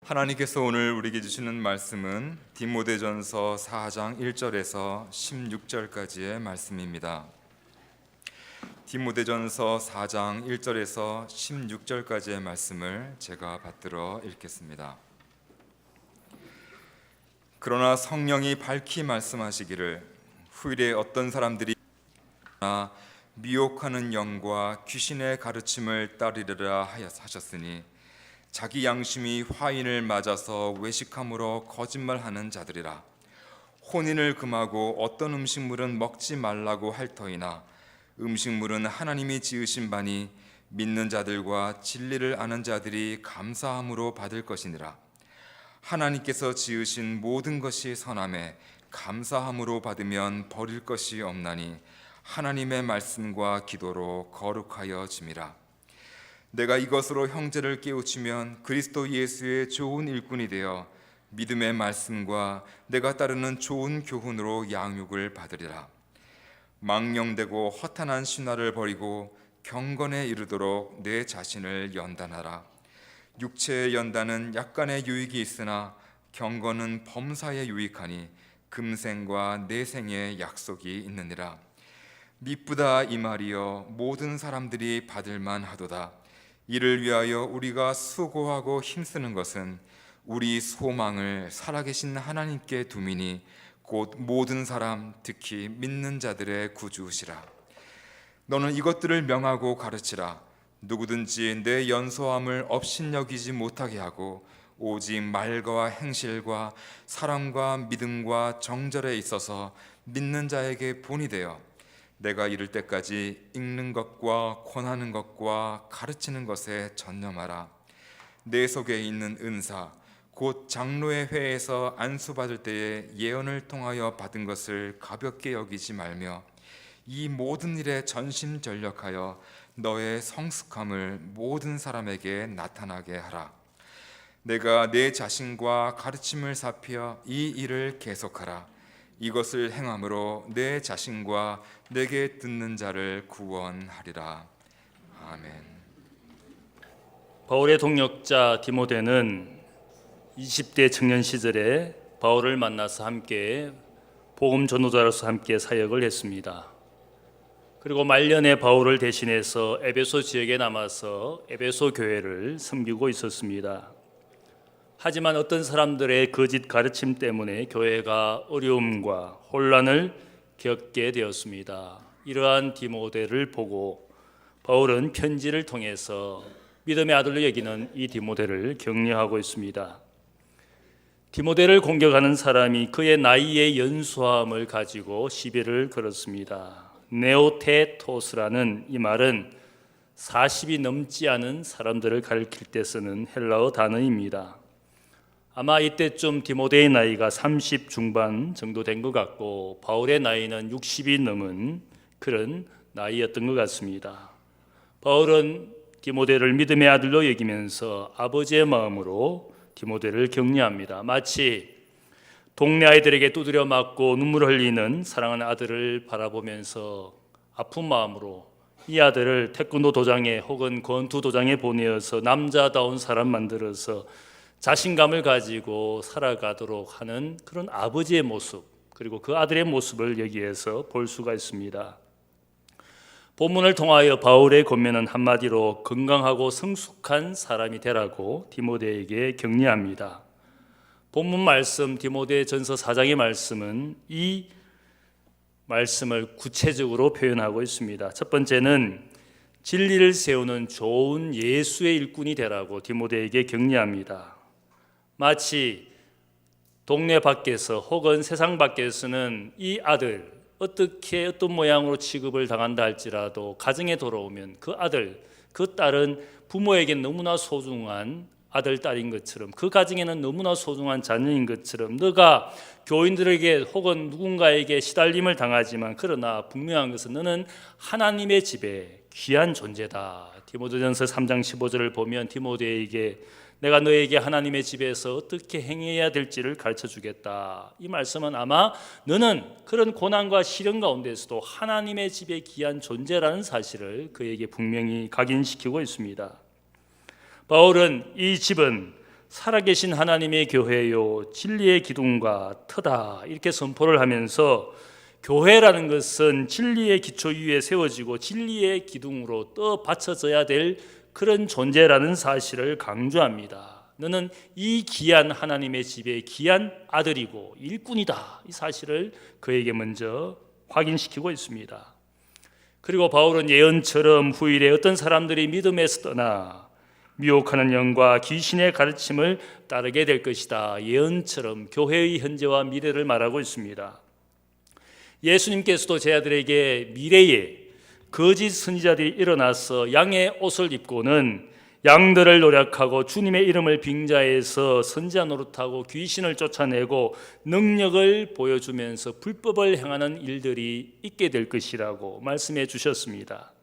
하나님께서 오늘 우리에게 주시는 말씀은 디모데전서 4장 1절에서 16절까지의 말씀입니다. 디모데전서 4장 1절에서 16절까지의 말씀을 제가 받들어 읽겠습니다. 그러나 성령이 밝히 말씀하시기를 후일에 어떤 사람들이 미혹하는 영과 귀신의 가르침을 따르리라 하셨으니 자기 양심이 화인을 맞아서 외식함으로 거짓말하는 자들이라. 혼인을 금하고 어떤 음식물은 먹지 말라고 할 터이나 음식물은 하나님이 지으신 바니 믿는 자들과 진리를 아는 자들이 감사함으로 받을 것이니라. 하나님께서 지으신 모든 것이 선함에 감사함으로 받으면 버릴 것이 없나니 하나님의 말씀과 기도로 거룩하여 짐이라. 내가 이것으로 형제를 깨우치면 그리스도 예수의 좋은 일꾼이 되어 믿음의 말씀과 내가 따르는 좋은 교훈으로 양육을 받으리라. 망령되고 허탄한 신화를 버리고 경건에 이르도록 내 자신을 연단하라. 육체의 연단은 약간의 유익이 있으나 경건은 범사에 유익하니 금생과 내생의 약속이 있느니라. 미쁘다 이 말이여 모든 사람들이 받을만 하도다. 이를 위하여 우리가 수고하고 힘쓰는 것은 우리 소망을 살아계신 하나님께 두미니 곧 모든 사람 특히 믿는 자들의 구주시라. 너는 이것들을 명하고 가르치라. 누구든지 내 연소함을 업신여기지 못하게 하고 오직 말과 행실과 사랑과 믿음과 정절에 있어서 믿는 자에게 본이 되어 내가 이를 때까지 읽는 것과 권하는 것과 가르치는 것에 전념하라. 내 속에 있는 은사 곧 장로의 회에서 안수받을 때에 예언을 통하여 받은 것을 가볍게 여기지 말며 이 모든 일에 전심전력하여 너의 성숙함을 모든 사람에게 나타나게 하라. 내가 내 자신과 가르침을 살펴 이 일을 계속하라. 이것을 행함으로 내 자신과 내게 듣는 자를 구원하리라. 아멘. 바울의 동역자 디모데는 20대 청년 시절에 바울을 만나서 함께 복음 전도자로서 함께 사역을 했습니다. 그리고 말년에 바울을 대신해서 에베소 지역에 남아서 에베소 교회를 섬기고 있었습니다. 하지만 어떤 사람들의 거짓 가르침 때문에 교회가 어려움과 혼란을 겪게 되었습니다. 이러한 디모데를 보고 바울은 편지를 통해서 믿음의 아들로 여기는 이 디모데를 격려하고 있습니다. 디모데를 공격하는 사람이 그의 나이의 연소함을 가지고 시비를 걸었습니다. 네오테토스라는 이 말은 40이 넘지 않은 사람들을 가리킬 때 쓰는 헬라어 단어입니다. 아마 이때쯤 디모데의 나이가 30 중반 정도 된 것 같고 바울의 나이는 60이 넘은 그런 나이였던 것 같습니다. 바울은 디모데를 믿음의 아들로 여기면서 아버지의 마음으로 디모데를 격려합니다. 마치 동네 아이들에게 두드려 맞고 눈물을 흘리는 사랑하는 아들을 바라보면서 아픈 마음으로 이 아들을 태권도 도장에 혹은 권투 도장에 보내어서 남자다운 사람 만들어서 자신감을 가지고 살아가도록 하는 그런 아버지의 모습, 그리고 그 아들의 모습을 여기에서 볼 수가 있습니다. 본문을 통하여 바울의 권면은 한마디로 건강하고 성숙한 사람이 되라고 디모데에게 격려합니다. 본문 말씀 디모데전서 4장의 말씀은 이 말씀을 구체적으로 표현하고 있습니다. 첫 번째는 진리를 세우는 좋은 예수의 일꾼이 되라고 디모데에게 격려합니다. 마치 동네 밖에서 혹은 세상 밖에서는 이 아들 어떻게 어떤 모양으로 취급을 당한다 할지라도 가정에 돌아오면 그 아들, 그 딸은 부모에게 너무나 소중한 아들, 딸인 것처럼 그 가정에는 너무나 소중한 자녀인 것처럼 너가 교인들에게 혹은 누군가에게 시달림을 당하지만 그러나 분명한 것은 너는 하나님의 집에 귀한 존재다. 디모데전서 3장 15절을 보면 디모데에게 내가 너에게 하나님의 집에서 어떻게 행해야 될지를 가르쳐 주겠다. 이 말씀은 아마 너는 그런 고난과 시련 가운데서도 하나님의 집에 귀한 존재라는 사실을 그에게 분명히 각인시키고 있습니다. 바울은 이 집은 살아계신 하나님의 교회요 진리의 기둥과 터다 이렇게 선포를 하면서 교회라는 것은 진리의 기초 위에 세워지고 진리의 기둥으로 떠 받쳐져야 될 그런 존재라는 사실을 강조합니다. 너는 이 귀한 하나님의 집의 귀한 아들이고 일꾼이다. 이 사실을 그에게 먼저 확인시키고 있습니다. 그리고 바울은 예언처럼 후일에 어떤 사람들이 믿음에서 떠나 미혹하는 영과 귀신의 가르침을 따르게 될 것이다. 예언처럼 교회의 현재와 미래를 말하고 있습니다. 예수님께서도 제 아들에게 미래에 거짓 선지자들이 일어나서 양의 옷을 입고는 양들을 노략하고 주님의 이름을 빙자해서 선지자 노릇하고 귀신을 쫓아내고 능력을 보여주면서 불법을 행하는 일들이 있게 될 것이라고 말씀해 주셨습니다.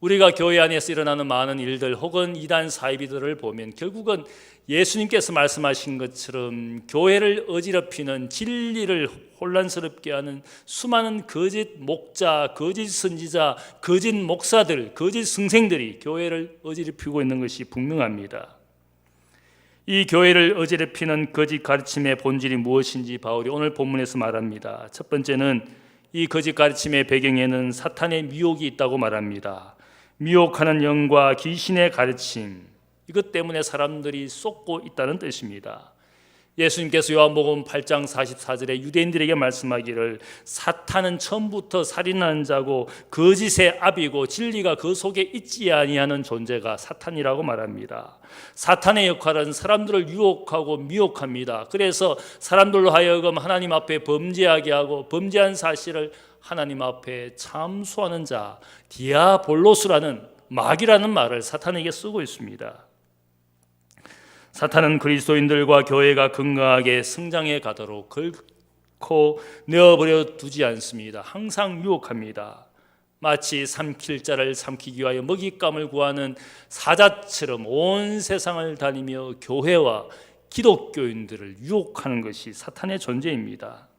우리가 교회 안에서 일어나는 많은 일들 혹은 이단 사이비들을 보면 결국은 예수님께서 말씀하신 것처럼 교회를 어지럽히는 진리를 혼란스럽게 하는 수많은 거짓 목자, 거짓 선지자, 거짓 목사들, 거짓 선생들이 교회를 어지럽히고 있는 것이 분명합니다. 이 교회를 어지럽히는 거짓 가르침의 본질이 무엇인지 바울이 오늘 본문에서 말합니다. 첫 번째는 이 거짓 가르침의 배경에는 사탄의 미혹이 있다고 말합니다. 미혹하는 영과 귀신의 가르침, 이것 때문에 사람들이 쏟고 있다는 뜻입니다. 예수님께서 요한복음 8장 44절에 유대인들에게 말씀하기를 사탄은 처음부터 살인하는 자고 거짓의 압이고 진리가 그 속에 있지 아니하는 존재가 사탄이라고 말합니다. 사탄의 역할은 사람들을 유혹하고 미혹합니다. 그래서 사람들로 하여금 하나님 앞에 범죄하게 하고 범죄한 사실을 하나님 앞에 참수하는 자, 디아볼로스라는 마귀라는 말을 사탄에게 쓰고 있습니다. 사탄은 그리스도인들과 교회가 건강하게 성장해 가도록 결코 내어버려 두지 않습니다. 항상 유혹합니다. 마치 삼킬 자를 삼키기 위하여 먹잇감을 구하는 사자처럼 온 세상을 다니며 교회와 기독교인들을 유혹하는 것이 사탄의 존재입니다.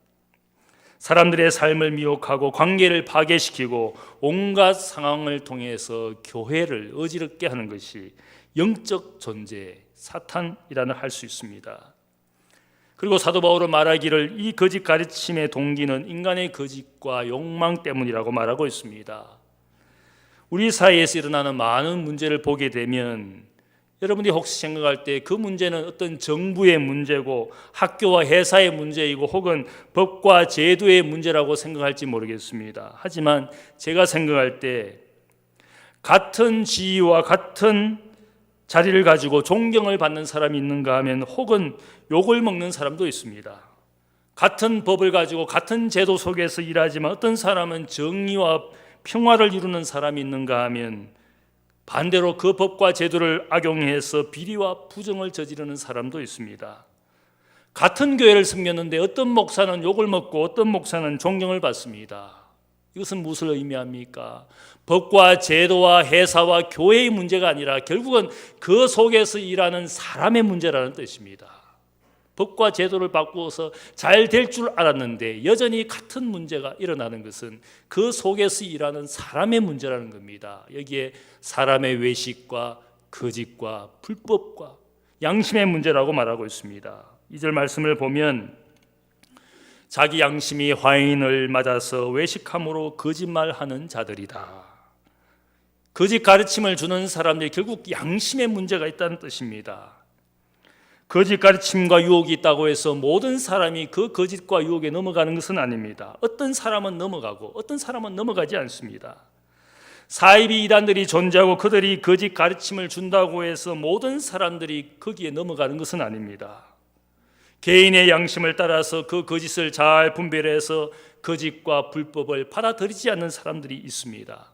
사람들의 삶을 미혹하고 관계를 파괴시키고 온갖 상황을 통해서 교회를 어지럽게 하는 것이 영적 존재 사탄이라는 할 수 있습니다. 그리고 사도 바울은 말하기를 이 거짓 가르침의 동기는 인간의 거짓과 욕망 때문이라고 말하고 있습니다. 우리 사회에서 일어나는 많은 문제를 보게 되면 여러분이 혹시 생각할 때 그 문제는 어떤 정부의 문제고 학교와 회사의 문제이고 혹은 법과 제도의 문제라고 생각할지 모르겠습니다. 하지만 제가 생각할 때 같은 지위와 같은 자리를 가지고 존경을 받는 사람이 있는가 하면 혹은 욕을 먹는 사람도 있습니다. 같은 법을 가지고 같은 제도 속에서 일하지만 어떤 사람은 정의와 평화를 이루는 사람이 있는가 하면 반대로 그 법과 제도를 악용해서 비리와 부정을 저지르는 사람도 있습니다. 같은 교회를 섬겼는데 어떤 목사는 욕을 먹고 어떤 목사는 존경을 받습니다. 이것은 무엇을 의미합니까? 법과 제도와 회사와 교회의 문제가 아니라 결국은 그 속에서 일하는 사람의 문제라는 뜻입니다. 법과 제도를 바꾸어서 잘 될 줄 알았는데 여전히 같은 문제가 일어나는 것은 그 속에서 일하는 사람의 문제라는 겁니다. 여기에 사람의 외식과 거짓과 불법과 양심의 문제라고 말하고 있습니다. 2절 말씀을 보면 자기 양심이 화인을 맞아서 외식함으로 거짓말하는 자들이다. 거짓 가르침을 주는 사람들이 결국 양심의 문제가 있다는 뜻입니다. 거짓 가르침과 유혹이 있다고 해서 모든 사람이 그 거짓과 유혹에 넘어가는 것은 아닙니다. 어떤 사람은 넘어가고 어떤 사람은 넘어가지 않습니다. 사이비 이단들이 존재하고 그들이 거짓 가르침을 준다고 해서 모든 사람들이 거기에 넘어가는 것은 아닙니다. 개인의 양심을 따라서 그 거짓을 잘 분별해서 거짓과 불법을 받아들이지 않는 사람들이 있습니다.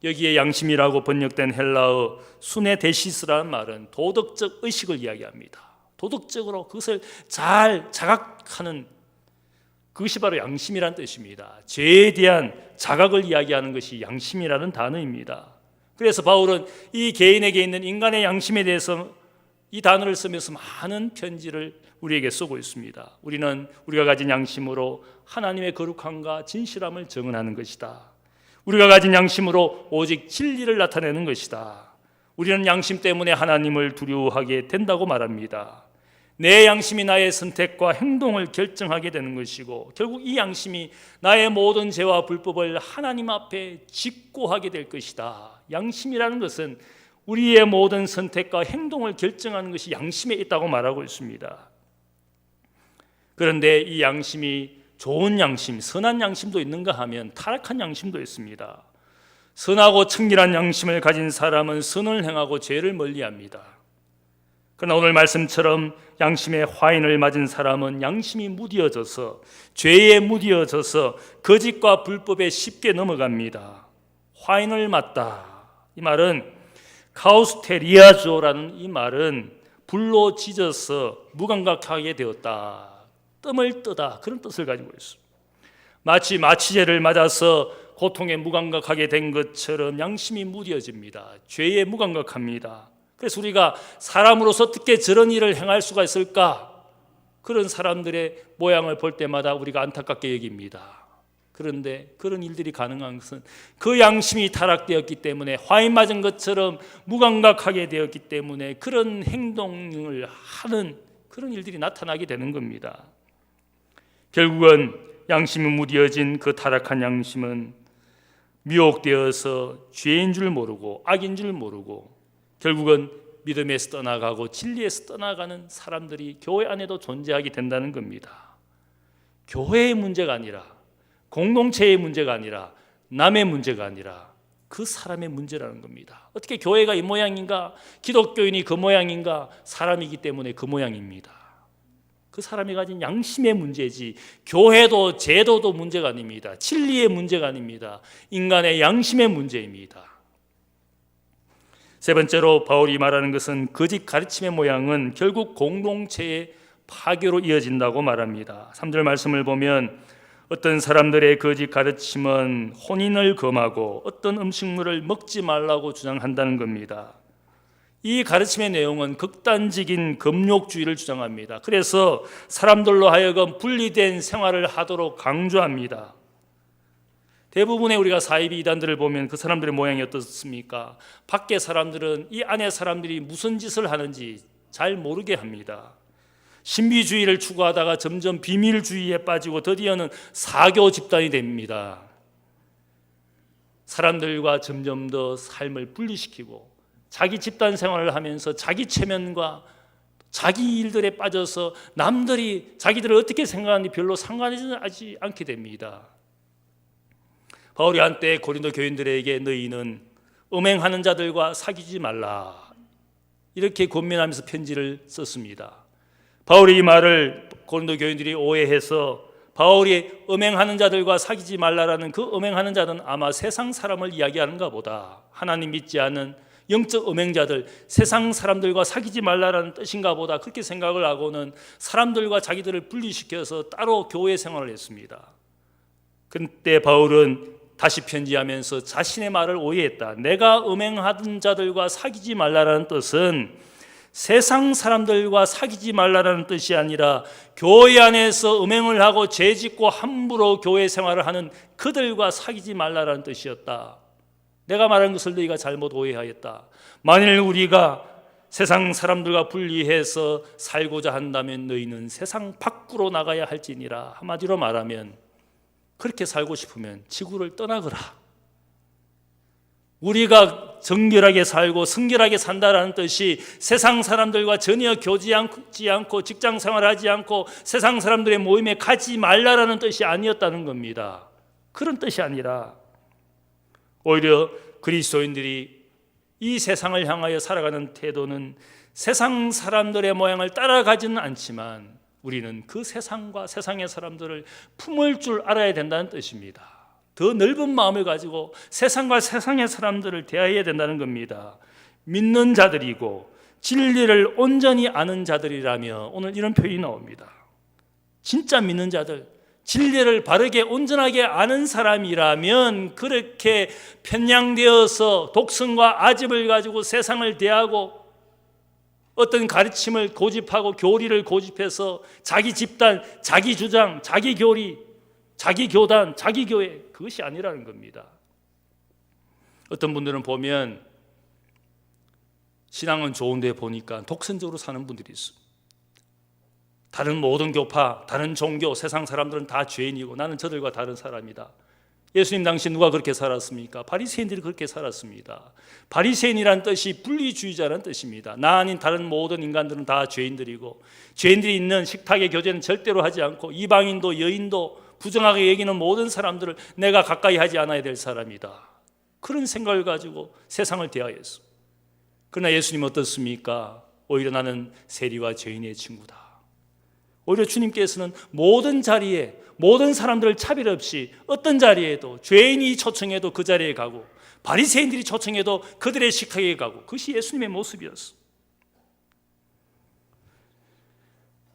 여기에 양심이라고 번역된 헬라어 수네데시스라는 말은 도덕적 의식을 이야기합니다. 도덕적으로 그것을 잘 자각하는 그것이 바로 양심이라는 뜻입니다. 죄에 대한 자각을 이야기하는 것이 양심이라는 단어입니다. 그래서 바울은 이 개인에게 있는 인간의 양심에 대해서 이 단어를 쓰면서 많은 편지를 우리에게 쓰고 있습니다. 우리는 우리가 가진 양심으로 하나님의 거룩함과 진실함을 증언하는 것이다. 우리가 가진 양심으로 오직 진리를 나타내는 것이다. 우리는 양심 때문에 하나님을 두려워하게 된다고 말합니다. 내 양심이 나의 선택과 행동을 결정하게 되는 것이고 결국 이 양심이 나의 모든 죄와 불법을 하나님 앞에 직고하게 될 것이다. 양심이라는 것은 우리의 모든 선택과 행동을 결정하는 것이 양심에 있다고 말하고 있습니다. 그런데 이 양심이 좋은 양심, 선한 양심도 있는가 하면 타락한 양심도 있습니다. 선하고 청결한 양심을 가진 사람은 선을 행하고 죄를 멀리합니다. 그러나 오늘 말씀처럼 양심의 화인을 맞은 사람은 양심이 무뎌져서 죄에 무뎌져서 거짓과 불법에 쉽게 넘어갑니다. 화인을 맞다. 이 말은 카우스테리아조라는 이 말은 불로 지져서 무감각하게 되었다. 뜸을 뜨다. 그런 뜻을 가지고 있습니다. 마치 마취제를 맞아서 고통에 무감각하게 된 것처럼 양심이 무뎌집니다. 죄에 무감각합니다. 그래서 우리가 사람으로서 어떻게 저런 일을 행할 수가 있을까? 그런 사람들의 모양을 볼 때마다 우리가 안타깝게 여깁니다. 그런데 그런 일들이 가능한 것은 그 양심이 타락되었기 때문에 화인 맞은 것처럼 무감각하게 되었기 때문에 그런 행동을 하는 그런 일들이 나타나게 되는 겁니다. 결국은 양심이 무뎌진 그 타락한 양심은 미혹되어서 죄인 줄 모르고 악인 줄 모르고 결국은 믿음에서 떠나가고 진리에서 떠나가는 사람들이 교회 안에도 존재하게 된다는 겁니다. 교회의 문제가 아니라 공동체의 문제가 아니라 남의 문제가 아니라 그 사람의 문제라는 겁니다. 어떻게 교회가 이 모양인가? 기독교인이 그 모양인가? 사람이기 때문에 그 모양입니다. 그 사람이 가진 양심의 문제지 교회도 제도도 문제가 아닙니다. 진리의 문제가 아닙니다. 인간의 양심의 문제입니다. 세 번째로 바울이 말하는 것은 거짓 가르침의 모양은 결국 공동체의 파괴로 이어진다고 말합니다. 3절 말씀을 보면 어떤 사람들의 거짓 가르침은 혼인을 금하고 어떤 음식물을 먹지 말라고 주장한다는 겁니다. 이 가르침의 내용은 극단적인 금욕주의를 주장합니다. 그래서 사람들로 하여금 분리된 생활을 하도록 강조합니다. 대부분의 우리가 사이비 이단들을 보면 그 사람들의 모양이 어떻습니까? 밖에 사람들은 이 안에 사람들이 무슨 짓을 하는지 잘 모르게 합니다. 신비주의를 추구하다가 점점 비밀주의에 빠지고 드디어는 사교 집단이 됩니다. 사람들과 점점 더 삶을 분리시키고 자기 집단 생활을 하면서 자기 체면과 자기 일들에 빠져서 남들이 자기들을 어떻게 생각하는지 별로 상관하지 않게 됩니다. 바울이 한때 고린도 교인들에게 너희는 음행하는 자들과 사귀지 말라 이렇게 권면하면서 편지를 썼습니다. 바울이 이 말을 고린도 교인들이 오해해서 바울이 음행하는 자들과 사귀지 말라라는 그 음행하는 자는 아마 세상 사람을 이야기하는가 보다. 하나님 믿지 않는 영적 음행자들, 세상 사람들과 사귀지 말라라는 뜻인가 보다 그렇게 생각을 하고는 사람들과 자기들을 분리시켜서 따로 교회 생활을 했습니다. 그때 바울은 다시 편지하면서 자신의 말을 오해했다. 내가 음행하던 자들과 사귀지 말라라는 뜻은 세상 사람들과 사귀지 말라라는 뜻이 아니라 교회 안에서 음행을 하고 죄짓고 함부로 교회 생활을 하는 그들과 사귀지 말라라는 뜻이었다. 내가 말한 것을 너희가 잘못 오해하였다. 만일 우리가 세상 사람들과 분리해서 살고자 한다면 너희는 세상 밖으로 나가야 할지니라. 한마디로 말하면 그렇게 살고 싶으면 지구를 떠나거라. 우리가 정결하게 살고 성결하게 산다라는 뜻이 세상 사람들과 전혀 교제하지 않고 직장 생활하지 않고 세상 사람들의 모임에 가지 말라라는 뜻이 아니었다는 겁니다. 그런 뜻이 아니라 오히려 그리스도인들이 이 세상을 향하여 살아가는 태도는 세상 사람들의 모양을 따라가지는 않지만 우리는 그 세상과 세상의 사람들을 품을 줄 알아야 된다는 뜻입니다. 더 넓은 마음을 가지고 세상과 세상의 사람들을 대해야 된다는 겁니다. 믿는 자들이고 진리를 온전히 아는 자들이라며 오늘 이런 표현이 나옵니다. 진짜 믿는 자들, 진리를 바르게 온전하게 아는 사람이라면 그렇게 편향되어서 독성과 아집을 가지고 세상을 대하고 어떤 가르침을 고집하고 교리를 고집해서 자기 집단, 자기 주장, 자기 교리, 자기 교단, 자기 교회 그것이 아니라는 겁니다. 어떤 분들은 보면 신앙은 좋은데 보니까 독선적으로 사는 분들이 있어요. 다른 모든 교파, 다른 종교, 세상 사람들은 다 죄인이고 나는 저들과 다른 사람이다. 예수님 당시 누가 그렇게 살았습니까? 바리새인들이 그렇게 살았습니다. 바리새인이란 뜻이 분리주의자라는 뜻입니다. 나 아닌 다른 모든 인간들은 다 죄인들이고 죄인들이 있는 식탁의 교제는 절대로 하지 않고 이방인도 여인도 부정하게 여기는 모든 사람들을 내가 가까이 하지 않아야 될 사람이다. 그런 생각을 가지고 세상을 대하였어. 그러나 예수님 어떻습니까? 오히려 나는 세리와 죄인의 친구다. 오히려 주님께서는 모든 자리에 모든 사람들을 차별 없이 어떤 자리에도 죄인이 초청해도 그 자리에 가고 바리새인들이 초청해도 그들의 식탁에 가고 그것이 예수님의 모습이었어.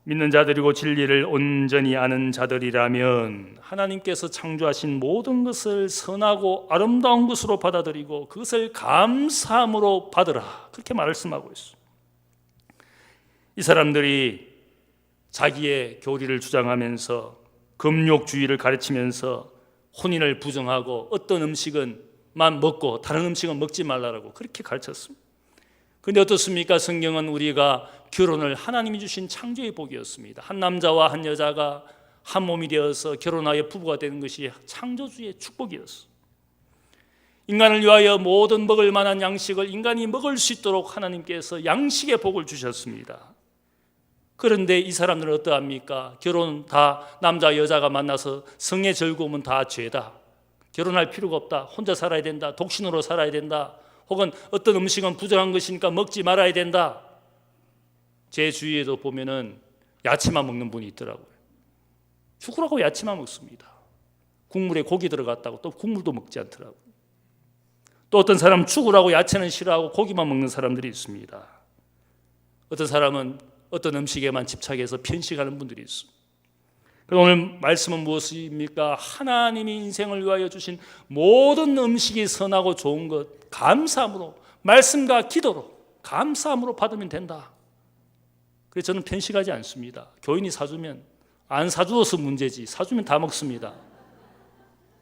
믿는 자들이고 진리를 온전히 아는 자들이라면 하나님께서 창조하신 모든 것을 선하고 아름다운 것으로 받아들이고 그것을 감사함으로 받으라. 그렇게 말씀하고 있어. 이 사람들이 자기의 교리를 주장하면서 금욕주의를 가르치면서 혼인을 부정하고 어떤 음식은만 먹고 다른 음식은 먹지 말라고 그렇게 가르쳤습니다. 그런데 어떻습니까? 성경은 우리가 결혼을 하나님이 주신 창조의 복이었습니다. 한 남자와 한 여자가 한 몸이 되어서 결혼하여 부부가 되는 것이 창조주의 축복이었어. 인간을 위하여 모든 먹을 만한 양식을 인간이 먹을 수 있도록 하나님께서 양식의 복을 주셨습니다. 그런데 이 사람들은 어떠합니까? 결혼 다 남자 여자가 만나서 성의 즐거움은 다 죄다. 결혼할 필요가 없다. 혼자 살아야 된다. 독신으로 살아야 된다. 혹은 어떤 음식은 부정한 것이니까 먹지 말아야 된다. 제 주위에도 보면은 야채만 먹는 분이 있더라고요. 죽으라고 야채만 먹습니다. 국물에 고기 들어갔다고 또 국물도 먹지 않더라고요. 또 어떤 사람은 죽으라고 야채는 싫어하고 고기만 먹는 사람들이 있습니다. 어떤 사람은 어떤 음식에만 집착해서 편식하는 분들이 있습니다. 오늘 말씀은 무엇입니까? 하나님이 인생을 위하여 주신 모든 음식이 선하고 좋은 것 감사함으로 말씀과 기도로 감사함으로 받으면 된다. 그래서 저는 편식하지 않습니다. 교인이 사주면 안 사주어서 문제지 사주면 다 먹습니다.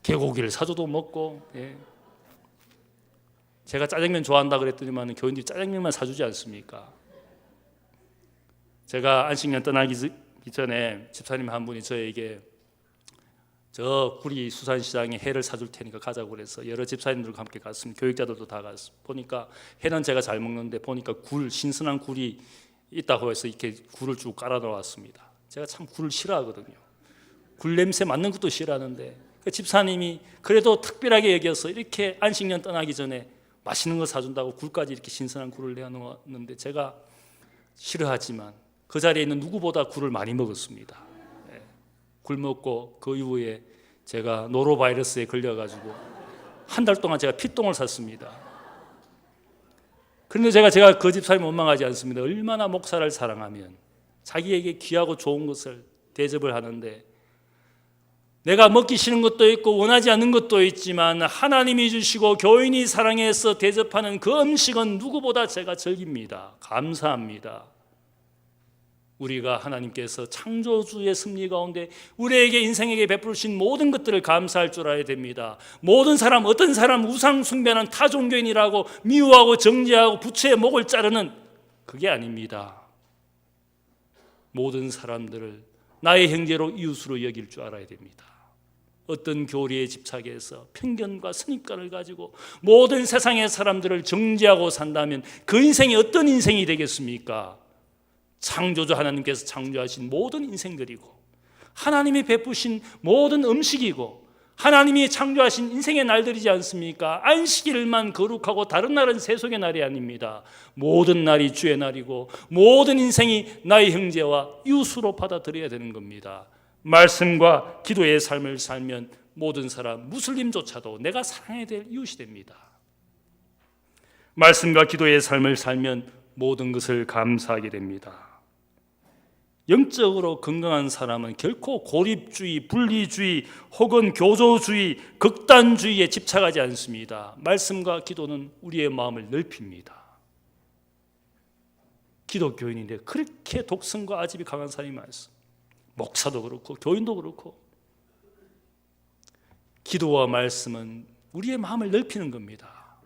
개고기를 사줘도 먹고 제가 짜장면 좋아한다 그랬더니만 교인들이 짜장면만 사주지 않습니까? 제가 안식년 떠나기 전에 집사님 한 분이 저에게 저 구리 수산시장에 회를 사줄 테니까 가자고 그래서 여러 집사님들과 함께 갔습니다. 교육자들도 다 갔습니다. 보니까 회는 제가 잘 먹는데 보니까 신선한 굴이 있다고 해서 이렇게 굴을 쭉 깔아 놓았습니다. 제가 참 굴을 싫어하거든요. 굴 냄새 맡는 것도 싫어하는데 그 집사님이 그래도 특별하게 여겨서 이렇게 안식년 떠나기 전에 맛있는 거 사준다고 굴까지 이렇게 신선한 굴을 내놓았는데 제가 싫어하지만 그 자리에 있는 누구보다 굴을 많이 먹었습니다. 굴 먹고 그 이후에 제가 노로바이러스에 걸려가지고 한 달 동안 제가 피똥을 샀습니다. 그런데 제가 그 집사님 원망하지 않습니다. 얼마나 목사를 사랑하면 자기에게 귀하고 좋은 것을 대접을 하는데 내가 먹기 싫은 것도 있고 원하지 않는 것도 있지만 하나님이 주시고 교인이 사랑해서 대접하는 그 음식은 누구보다 제가 즐깁니다. 감사합니다. 우리가 하나님께서 창조주의 섭리 가운데 우리에게 인생에게 베푸신 모든 것들을 감사할 줄 알아야 됩니다. 모든 사람 어떤 사람 우상 숭배하는 타종교인이라고 미워하고 정죄하고 부처의 목을 자르는 그게 아닙니다. 모든 사람들을 나의 형제로 이웃으로 여길 줄 알아야 됩니다. 어떤 교리에 집착해서 편견과 선입관을 가지고 모든 세상의 사람들을 정죄하고 산다면 그 인생이 어떤 인생이 되겠습니까? 창조주 하나님께서 창조하신 모든 인생들이고 하나님이 베푸신 모든 음식이고 하나님이 창조하신 인생의 날들이지 않습니까? 안식일만 거룩하고 다른 날은 세속의 날이 아닙니다. 모든 날이 주의 날이고 모든 인생이 나의 형제와 이웃으로 받아들여야 되는 겁니다. 말씀과 기도의 삶을 살면 모든 사람 무슬림조차도 내가 사랑해야 될 이웃이 됩니다. 말씀과 기도의 삶을 살면 모든 것을 감사하게 됩니다. 영적으로 건강한 사람은 결코 고립주의, 분리주의 혹은 교조주의, 극단주의에 집착하지 않습니다. 말씀과 기도는 우리의 마음을 넓힙니다. 기독교인인데 그렇게 독성과 아집이 강한 사람이 많습니다. 목사도 그렇고 교인도 그렇고 기도와 말씀은 우리의 마음을 넓히는 겁니다.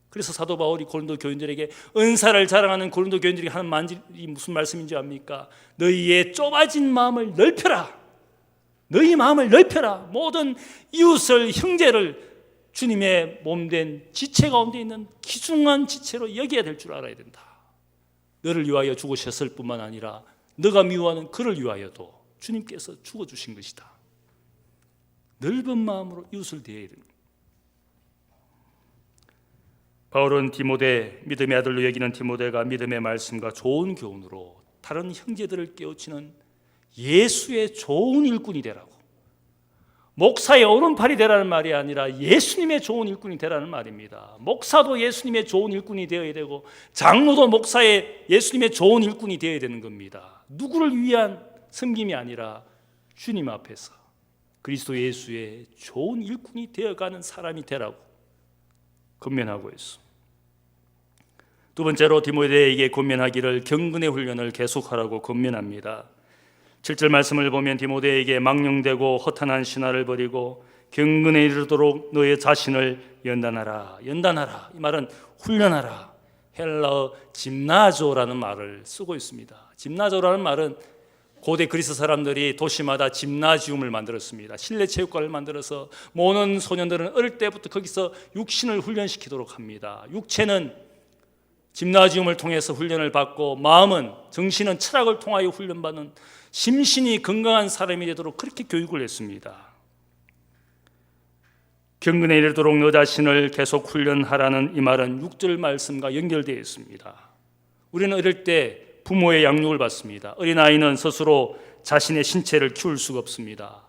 그래서 사도 바울이 고린도 교인들에게, 은사를 자랑하는 고린도 교인들에게 하는 말이 무슨 말씀인지 압니까? 너희의 좁아진 마음을 넓혀라. 너희 마음을 넓혀라. 모든 이웃을, 형제를 주님의 몸된 지체 가운데 있는 귀중한 지체로 여겨야 될 줄 알아야 된다. 너를 위하여 죽으셨을 뿐만 아니라 너가 미워하는 그를 위하여도 주님께서 죽어주신 것이다. 넓은 마음으로 이웃을 대해야 됩니다. 바울은 디모데, 믿음의 아들로 여기는 디모데가 믿음의 말씀과 좋은 교훈으로 다른 형제들을 깨우치는 예수의 좋은 일꾼이 되라고, 목사의 오른팔이 되라는 말이 아니라 예수님의 좋은 일꾼이 되라는 말입니다. 목사도 예수님의 좋은 일꾼이 되어야 되고, 장로도 목사의 예수님의 좋은 일꾼이 되어야 되는 겁니다. 누구를 위한 섬김이 아니라 주님 앞에서 그리스도 예수의 좋은 일꾼이 되어가는 사람이 되라고 권면하고 있어. 두 번째로 디모데에게 권면하기를 경건의 훈련을 계속하라고 권면합니다. 7절 말씀을 보면 디모데에게 망령되고 허탄한 신화를 버리고 경건에 이르도록 너의 자신을 연단하라. 연단하라, 이 말은 훈련하라. 헬라어 짐나조라는 말을 쓰고 있습니다. 짐나조라는 말은 고대 그리스 사람들이 도시마다 짐나지움을 만들었습니다. 실내 체육관을 만들어서 모든 소년들은 어릴 때부터 거기서 육신을 훈련시키도록 합니다. 육체는 짐나지움을 통해서 훈련을 받고, 마음은, 정신은 철학을 통하여 훈련받는 심신이 건강한 사람이 되도록 그렇게 교육을 했습니다. 경건에 이르도록 너 자신을 계속 훈련하라는 이 말은 6절 말씀과 연결되어 있습니다. 우리는 어릴 때 부모의 양육을 받습니다. 어린아이는 스스로 자신의 신체를 키울 수가 없습니다.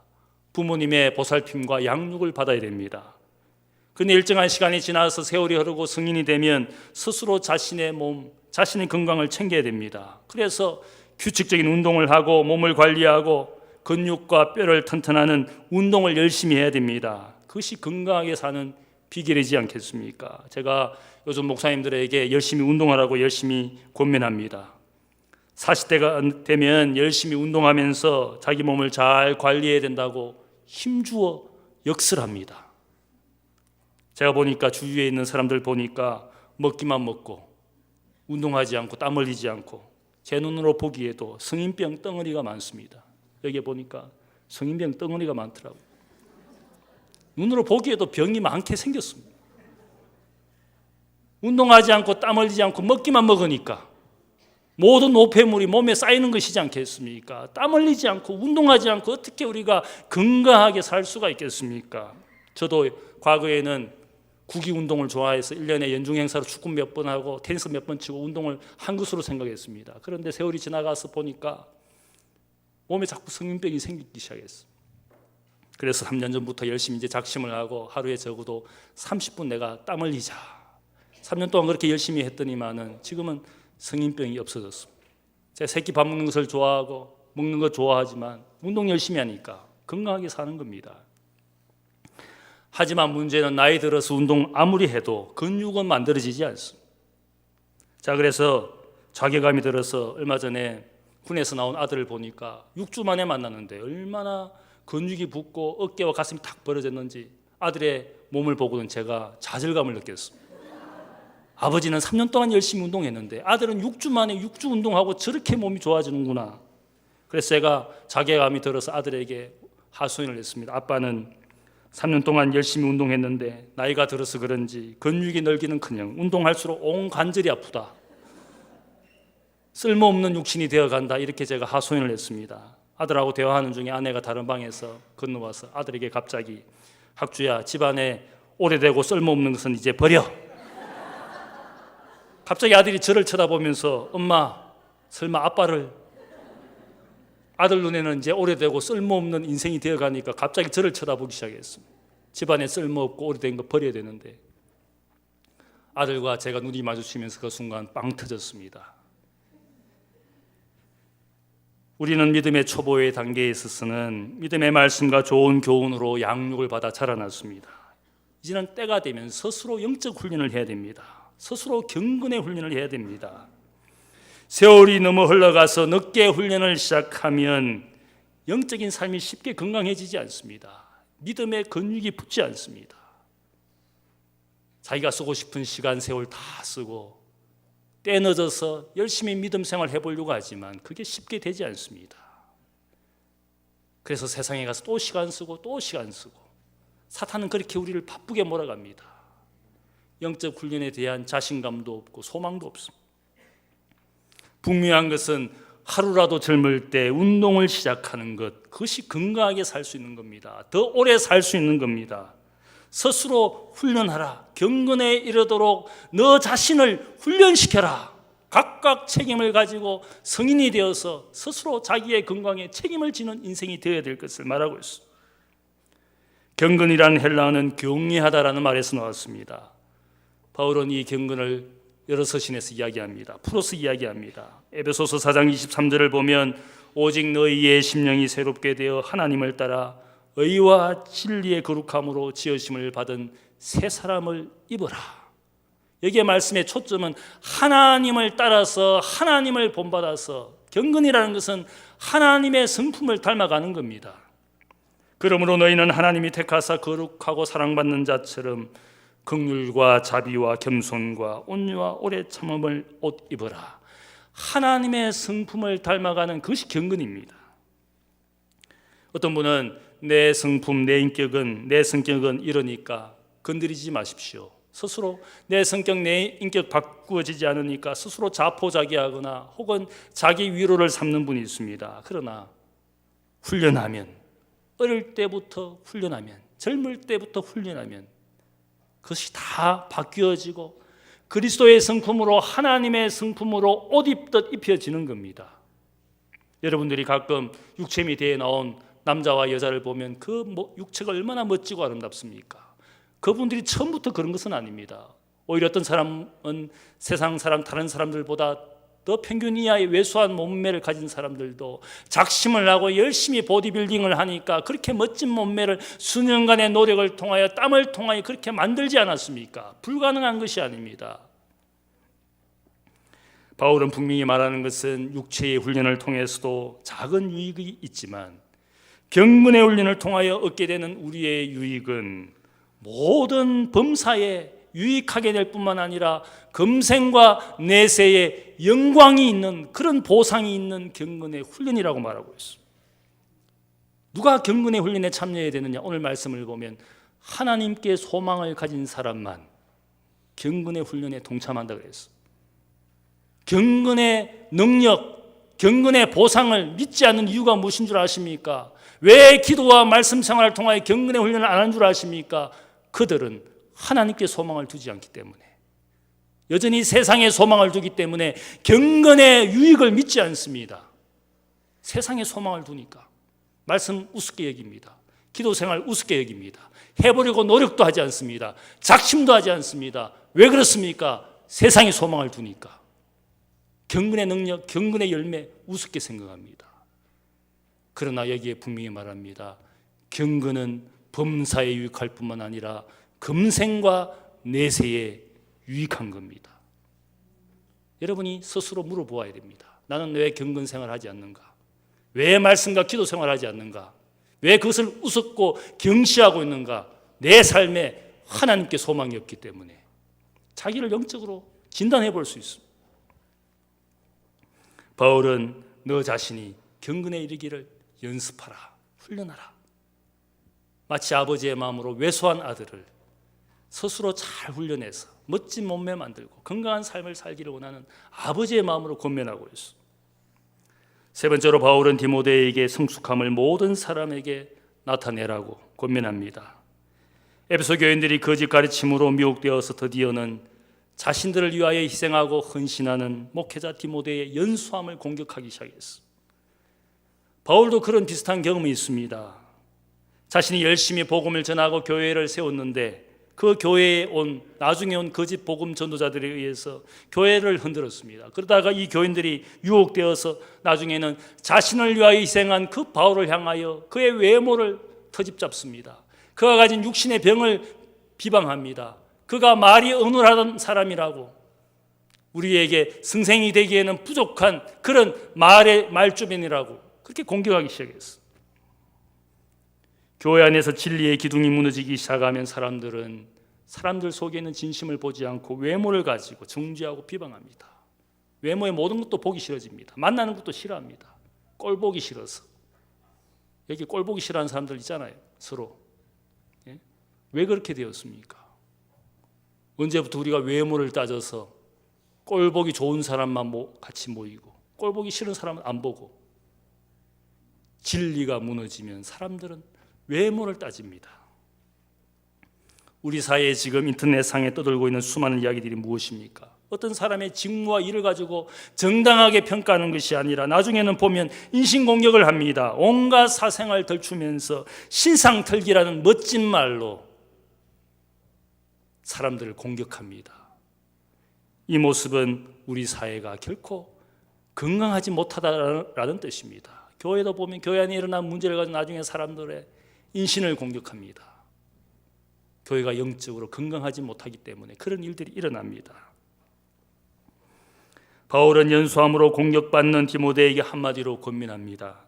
부모님의 보살핌과 양육을 받아야 됩니다. 그런데 일정한 시간이 지나서 세월이 흐르고 성인이 되면 스스로 자신의 몸, 자신의 건강을 챙겨야 됩니다. 그래서 규칙적인 운동을 하고 몸을 관리하고 근육과 뼈를 튼튼하는 운동을 열심히 해야 됩니다. 그것이 건강하게 사는 비결이지 않겠습니까? 제가 요즘 목사님들에게 열심히 운동하라고 열심히 권면합니다. 40대가 되면 열심히 운동하면서 자기 몸을 잘 관리해야 된다고 힘주어 역설합니다. 제가 보니까 주위에 있는 사람들 보니까 먹기만 먹고 운동하지 않고 땀 흘리지 않고, 제 눈으로 보기에도 성인병 덩어리가 많습니다. 여기 보니까 성인병 덩어리가 많더라고요. 눈으로 보기에도 병이 많게 생겼습니다. 운동하지 않고 땀 흘리지 않고 먹기만 먹으니까 모든 노폐물이 몸에 쌓이는 것이지 않겠습니까? 땀 흘리지 않고 운동하지 않고 어떻게 우리가 건강하게 살 수가 있겠습니까? 저도 과거에는 구기 운동을 좋아해서 1년에 연중 행사로 축구 몇 번 하고 테니스 몇 번 치고 운동을 한 것으로 생각했습니다. 그런데 세월이 지나가서 보니까 몸에 자꾸 성인병이 생기기 시작했어요. 그래서 3년 전부터 열심히 이제 작심을 하고 하루에 적어도 30분 내가 땀 흘리자. 3년 동안 그렇게 열심히 했더니만은 지금은 성인병이 없어졌습니다. 제가 새끼 밥 먹는 것을 좋아하고 먹는 것 좋아하지만 운동 열심히 하니까 건강하게 사는 겁니다. 하지만 문제는 나이 들어서 운동 아무리 해도 근육은 만들어지지 않습니다. 자, 그래서 자괴감이 들어서 얼마 전에 군에서 나온 아들을 보니까 6주 만에 만났는데 얼마나 근육이 붙고 어깨와 가슴이 탁 벌어졌는지 아들의 몸을 보고는 제가 좌절감을 느꼈습니다. 아버지는 3년 동안 열심히 운동했는데 아들은 6주 만에 6주 운동하고 저렇게 몸이 좋아지는구나. 그래서 제가 자괴감이 들어서 아들에게 하소연을 했습니다. 아빠는 3년 동안 열심히 운동했는데 나이가 들어서 그런지 근육이 늘기는커녕 운동할수록 온 관절이 아프다. 쓸모없는 육신이 되어간다. 이렇게 제가 하소연을 했습니다. 아들하고 대화하는 중에 아내가 다른 방에서 건너와서 아들에게 갑자기, 학주야, 집안에 오래되고 쓸모없는 것은 이제 버려. 갑자기 아들이 저를 쳐다보면서, 엄마, 설마 아빠를? 아들 눈에는 이제 오래되고 쓸모없는 인생이 되어가니까 갑자기 저를 쳐다보기 시작했습니다. 집안에 쓸모없고 오래된 거 버려야 되는데, 아들과 제가 눈이 마주치면서 그 순간 빵 터졌습니다. 우리는 믿음의 초보의 단계에 있어서는 믿음의 말씀과 좋은 교훈으로 양육을 받아 자라났습니다. 이제는 때가 되면 스스로 영적 훈련을 해야 됩니다. 스스로 경건의 훈련을 해야 됩니다. 세월이 너무 흘러가서 늦게 훈련을 시작하면 영적인 삶이 쉽게 건강해지지 않습니다. 믿음의 근육이 붙지 않습니다. 자기가 쓰고 싶은 시간 세월 다 쓰고 때 늦어서 열심히 믿음 생활 해보려고 하지만 그게 쉽게 되지 않습니다. 그래서 세상에 가서 또 시간 쓰고 또 시간 쓰고 사탄은 그렇게 우리를 바쁘게 몰아갑니다. 영적 훈련에 대한 자신감도 없고 소망도 없습니다. 분명한 것은 하루라도 젊을 때 운동을 시작하는 것, 그것이 건강하게 살 수 있는 겁니다. 더 오래 살 수 있는 겁니다. 스스로 훈련하라. 경건에 이르도록 너 자신을 훈련시켜라. 각각 책임을 가지고 성인이 되어서 스스로 자기의 건강에 책임을 지는 인생이 되어야 될 것을 말하고 있습니다. 경건이라는 헬라어는 경외하다라는 말에서 나왔습니다. 바울은 이 경건을 여러 서신에서 이야기합니다. 풀어서 이야기합니다. 에베소서 4장 23절을 보면 오직 너희의 심령이 새롭게 되어 하나님을 따라 의와 진리의 거룩함으로 지으심을 받은 새 사람을 입어라. 여기에 말씀의 초점은 하나님을 따라서 하나님을 본받아서, 경건이라는 것은 하나님의 성품을 닮아가는 겁니다. 그러므로 너희는 하나님이 택하사 거룩하고 사랑받는 자처럼 긍휼과 자비와 겸손과 온유와 오래 참음을 옷 입어라. 하나님의 성품을 닮아가는 그것이 경건입니다. 어떤 분은 내 성품, 내 성격은 이러니까 건드리지 마십시오. 스스로 내 성격, 내 인격 바꾸어지지 않으니까 스스로 자포자기하거나 혹은 자기 위로를 삼는 분이 있습니다. 그러나 훈련하면, 어릴 때부터 훈련하면, 젊을 때부터 훈련하면 그것이 다 바뀌어지고 그리스도의 성품으로, 하나님의 성품으로 옷 입듯 입혀지는 겁니다. 여러분들이 가끔 육체미대에 나온 남자와 여자를 보면 그 육체가 얼마나 멋지고 아름답습니까? 그분들이 처음부터 그런 것은 아닙니다. 오히려 어떤 사람은 세상 사람, 다른 사람들보다 더 평균 이하의 왜소한 몸매를 가진 사람들도 작심을 하고 열심히 보디빌딩을 하니까 그렇게 멋진 몸매를 수년간의 노력을 통하여, 땀을 통하여 그렇게 만들지 않았습니까? 불가능한 것이 아닙니다. 바울은 분명히 말하는 것은 육체의 훈련을 통해서도 작은 유익이 있지만 경건의 훈련을 통하여 얻게 되는 우리의 유익은 모든 범사에 유익하게 될 뿐만 아니라 금생과 내세에 영광이 있는, 그런 보상이 있는 경건의 훈련이라고 말하고 있습니다. 누가 경건의 훈련에 참여해야 되느냐? 오늘 말씀을 보면 하나님께 소망을 가진 사람만 경건의 훈련에 동참한다 그랬어요. 경건의 능력, 경건의 보상을 믿지 않는 이유가 무엇인 줄 아십니까? 왜 기도와 말씀 생활을 통하여 경건의 훈련을 안 하는 줄 아십니까? 그들은 하나님께 소망을 두지 않기 때문에, 여전히 세상에 소망을 두기 때문에 경건의 유익을 믿지 않습니다. 세상에 소망을 두니까 말씀 우습게 여깁니다. 기도 생활 우습게 여깁니다. 해보려고 노력도 하지 않습니다. 작심도 하지 않습니다. 왜 그렇습니까? 세상에 소망을 두니까. 경건의 능력, 경건의 열매 우습게 생각합니다. 그러나 여기에 분명히 말합니다. 경건은 범사에 유익할 뿐만 아니라 금생과 내세에 유익한 겁니다. 여러분이 스스로 물어보아야 됩니다. 나는 왜 경건 생활을 하지 않는가? 왜 말씀과 기도 생활을 하지 않는가? 왜 그것을 우습고 경시하고 있는가? 내 삶에 하나님께 소망이 없기 때문에. 자기를 영적으로 진단해 볼 수 있습니다. 바울은 너 자신이 경건에 이르기를 연습하라, 훈련하라. 마치 아버지의 마음으로 왜소한 아들을 스스로 잘 훈련해서 멋진 몸매 만들고 건강한 삶을 살기를 원하는 아버지의 마음으로 권면하고 있어. 세 번째로 바울은 디모데에게 성숙함을 모든 사람에게 나타내라고 권면합니다. 에베소 교인들이 거짓 가르침으로 미혹되어서 드디어는 자신들을 위하여 희생하고 헌신하는 목회자 디모데의 연수함을 공격하기 시작했어. 바울도 그런 비슷한 경험이 있습니다. 자신이 열심히 복음을 전하고 교회를 세웠는데 그 교회에 나중에 온 거짓 복음 전도자들에 의해서 교회를 흔들었습니다. 그러다가 이 교인들이 유혹되어서 나중에는 자신을 위하여 희생한 그 바울을 향하여 그의 외모를 터집잡습니다. 그가 가진 육신의 병을 비방합니다. 그가 말이 어눌하던 사람이라고, 우리에게 승생이 되기에는 부족한 그런 말의 말주변이라고 그렇게 공격하기 시작했어. 교회 안에서 진리의 기둥이 무너지기 시작하면 사람들은 사람들 속에 있는 진심을 보지 않고 외모를 가지고 정죄하고 비방합니다. 외모의 모든 것도 보기 싫어집니다. 만나는 것도 싫어합니다. 꼴 보기 싫어서. 여기 꼴 보기 싫어하는 사람들 있잖아요. 서로. 예? 왜 그렇게 되었습니까? 언제부터 우리가 외모를 따져서 꼴 보기 좋은 사람만 같이 모이고 꼴 보기 싫은 사람은 안 보고, 진리가 무너지면 사람들은 외모를 따집니다. 우리 사회에 지금 인터넷상에 떠돌고 있는 수많은 이야기들이 무엇입니까? 어떤 사람의 직무와 일을 가지고 정당하게 평가하는 것이 아니라 나중에는 보면 인신공격을 합니다. 온갖 사생활 덜추면서 신상털기라는 멋진 말로 사람들을 공격합니다. 이 모습은 우리 사회가 결코 건강하지 못하다라는 뜻입니다. 교회도 보면 교회 안에 일어난 문제를 가지고 나중에 사람들의 인신을 공격합니다. 교회가 영적으로 건강하지 못하기 때문에 그런 일들이 일어납니다. 바울은 연수함으로 공격받는 디모데에게 한마디로 권면합니다.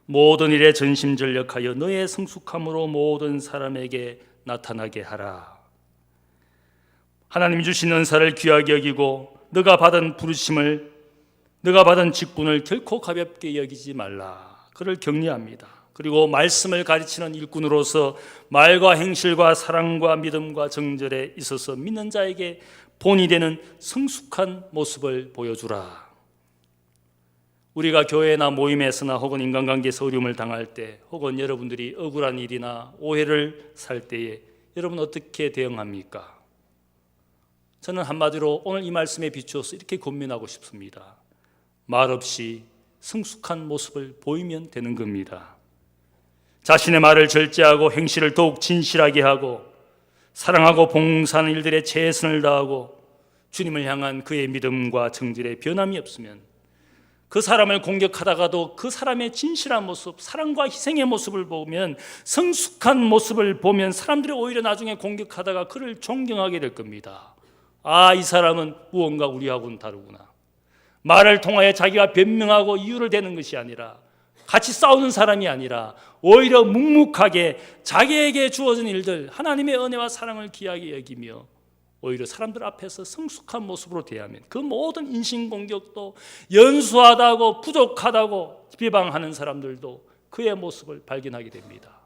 모든 일에 전심전력하여 너의 성숙함으로 모든 사람에게 나타나게 하라. 하나님이 주신 은사를 귀하게 여기고 너가 받은 부르심을, 너가 받은 직분을 결코 가볍게 여기지 말라. 그를 격려합니다. 그리고 말씀을 가르치는 일꾼으로서 말과 행실과 사랑과 믿음과 정절에 있어서 믿는 자에게 본이 되는 성숙한 모습을 보여주라. 우리가 교회나 모임에서나 혹은 인간관계에서 어려움을 당할 때, 혹은 여러분들이 억울한 일이나 오해를 살 때에 여러분 어떻게 대응합니까? 저는 한마디로 오늘 이 말씀에 비추어서 이렇게 권면하고 싶습니다. 말없이 성숙한 모습을 보이면 되는 겁니다. 자신의 말을 절제하고 행실을 더욱 진실하게 하고 사랑하고 봉사하는 일들에 최선을 다하고 주님을 향한 그의 믿음과 정질에 변함이 없으면 그 사람을 공격하다가도 그 사람의 진실한 모습, 사랑과 희생의 모습을 보면, 성숙한 모습을 보면 사람들이 오히려 나중에 공격하다가 그를 존경하게 될 겁니다. 아, 이 사람은 무언가 우리하고는 다르구나. 말을 통하여 자기가 변명하고 이유를 대는 것이 아니라, 같이 싸우는 사람이 아니라 오히려 묵묵하게 자기에게 주어진 일들, 하나님의 은혜와 사랑을 귀하게 여기며 오히려 사람들 앞에서 성숙한 모습으로 대하면 그 모든 인신공격도, 연수하다고 부족하다고 비방하는 사람들도 그의 모습을 발견하게 됩니다.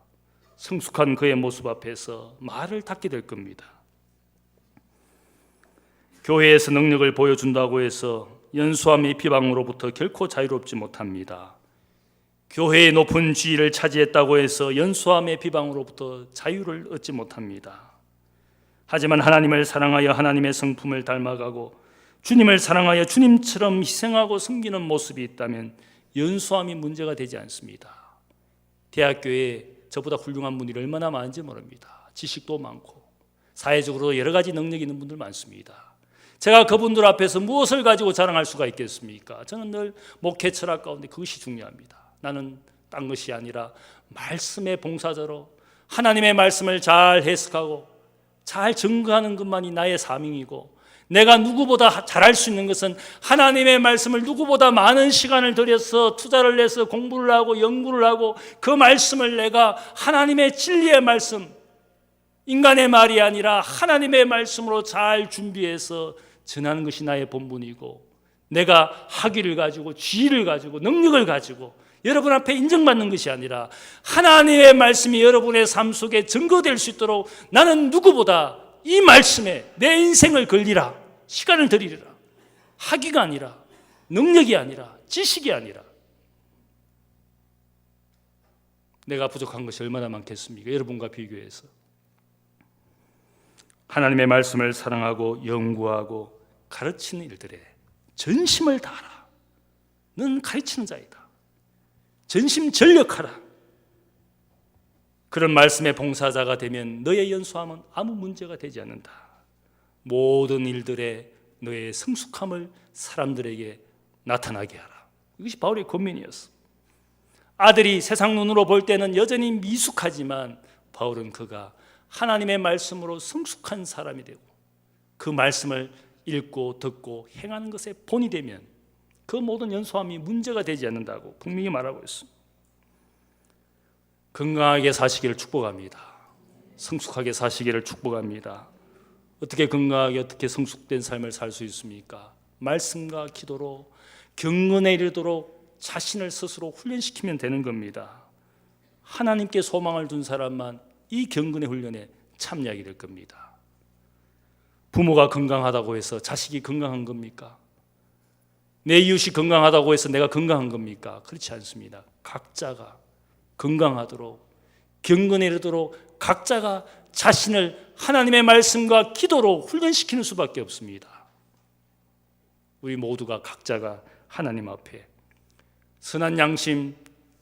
성숙한 그의 모습 앞에서 말을 닫게 될 겁니다. 교회에서 능력을 보여준다고 해서 연수함의 비방으로부터 결코 자유롭지 못합니다. 교회의 높은 지위를 차지했다고 해서 연수함의 비방으로부터 자유를 얻지 못합니다. 하지만 하나님을 사랑하여 하나님의 성품을 닮아가고 주님을 사랑하여 주님처럼 희생하고 섬기는 모습이 있다면 연수함이 문제가 되지 않습니다. 대학교에 저보다 훌륭한 분들이 얼마나 많은지 모릅니다. 지식도 많고 사회적으로 여러 가지 능력이 있는 분들 많습니다. 제가 그분들 앞에서 무엇을 가지고 자랑할 수가 있겠습니까? 저는 늘 목회 철학 가운데 그것이 중요합니다. 나는 딴 것이 아니라 말씀의 봉사자로 하나님의 말씀을 잘 해석하고 잘 증거하는 것만이 나의 사명이고, 내가 누구보다 잘할 수 있는 것은 하나님의 말씀을 누구보다 많은 시간을 들여서 투자를 해서 공부를 하고 연구를 하고 그 말씀을 내가 하나님의 진리의 말씀, 인간의 말이 아니라 하나님의 말씀으로 잘 준비해서 전하는 것이 나의 본분이고, 내가 학위를 가지고 지위를 가지고 능력을 가지고 여러분 앞에 인정받는 것이 아니라 하나님의 말씀이 여러분의 삶 속에 증거될 수 있도록 나는 누구보다 이 말씀에 내 인생을 걸리라, 시간을 들이라. 학위가 아니라, 능력이 아니라, 지식이 아니라. 내가 부족한 것이 얼마나 많겠습니까? 여러분과 비교해서. 하나님의 말씀을 사랑하고 연구하고 가르치는 일들에 전심을 다하라. 너는 가르치는 자이다. 전심전력하라. 그런 말씀의 봉사자가 되면 너의 연수함은 아무 문제가 되지 않는다. 모든 일들에 너의 성숙함을 사람들에게 나타나게 하라. 이것이 바울의 권면이었어. 아들이 세상 눈으로 볼 때는 여전히 미숙하지만 바울은 그가 하나님의 말씀으로 성숙한 사람이 되고 그 말씀을 읽고 듣고 행하는 것에 본이 되면 그 모든 연수함이 문제가 되지 않는다고 분명히 말하고 있습니다. 건강하게 사시기를 축복합니다. 성숙하게 사시기를 축복합니다. 어떻게 건강하게 어떻게 성숙된 삶을 살 수 있습니까? 말씀과 기도로 경건에 이르도록 자신을 스스로 훈련시키면 되는 겁니다. 하나님께 소망을 둔 사람만 이 경건의 훈련에 참여하게 될 겁니다. 부모가 건강하다고 해서 자식이 건강한 겁니까? 내 이웃이 건강하다고 해서 내가 건강한 겁니까? 그렇지 않습니다. 각자가 건강하도록 경건에 이르도록 각자가 자신을 하나님의 말씀과 기도로 훈련시키는 수밖에 없습니다. 우리 모두가 각자가 하나님 앞에 선한 양심,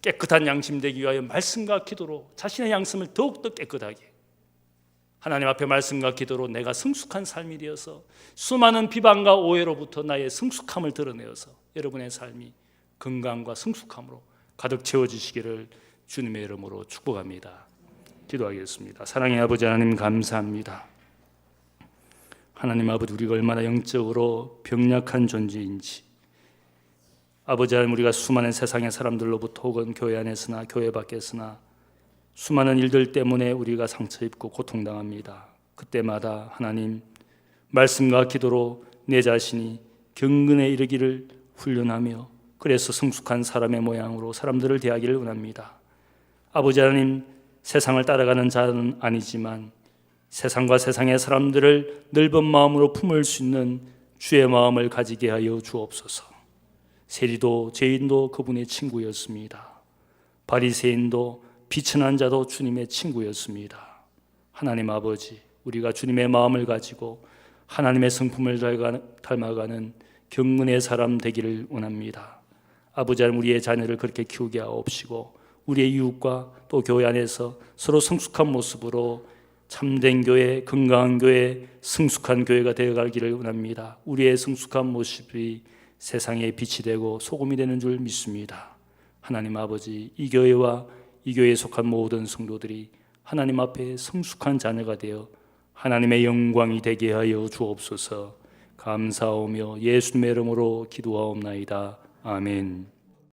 깨끗한 양심 되기 위하여 말씀과 기도로 자신의 양심을 더욱더 깨끗하게 하나님 앞에 말씀과 기도로 내가 성숙한 삶이 되어서 수많은 비방과 오해로부터 나의 성숙함을 드러내어서 여러분의 삶이 건강과 성숙함으로 가득 채워지시기를 주님의 이름으로 축복합니다. 기도하겠습니다. 사랑의 아버지 하나님 감사합니다. 하나님 아버지 우리가 얼마나 영적으로 병약한 존재인지 아버지 하나님 우리가 수많은 세상의 사람들로부터 혹은 교회 안에서나 교회 밖에서나 수많은 일들 때문에 우리가 상처 입고 고통당합니다. 그때마다 하나님 말씀과 기도로 내 자신이 경건에 이르기를 훈련하며 그래서 성숙한 사람의 모양으로 사람들을 대하기를 원합니다. 아버지 하나님 세상을 따라가는 자는 아니지만 세상과 세상의 사람들을 넓은 마음으로 품을 수 있는 주의 마음을 가지게 하여 주옵소서. 세리도 죄인도 그분의 친구였습니다. 바리새인도 비천한 자도 주님의 친구였습니다. 하나님 아버지 우리가 주님의 마음을 가지고 하나님의 성품을 닮아가는 경건의 사람 되기를 원합니다. 아버지 하나님 우리의 자녀를 그렇게 키우게 하옵시고 우리의 이웃과 또 교회 안에서 서로 성숙한 모습으로 참된 교회, 건강한 교회, 성숙한 교회가 되어가기를 원합니다. 우리의 성숙한 모습이 세상의 빛이 되고 소금이 되는 줄 믿습니다. 하나님 아버지 이 교회와 이 교회에 속한 모든 성도들이 하나님 앞에 성숙한 자녀가 되어 하나님의 영광이 되게 하여 주옵소서. 감사하며 예수님의 이름으로 기도하옵나이다. 아멘.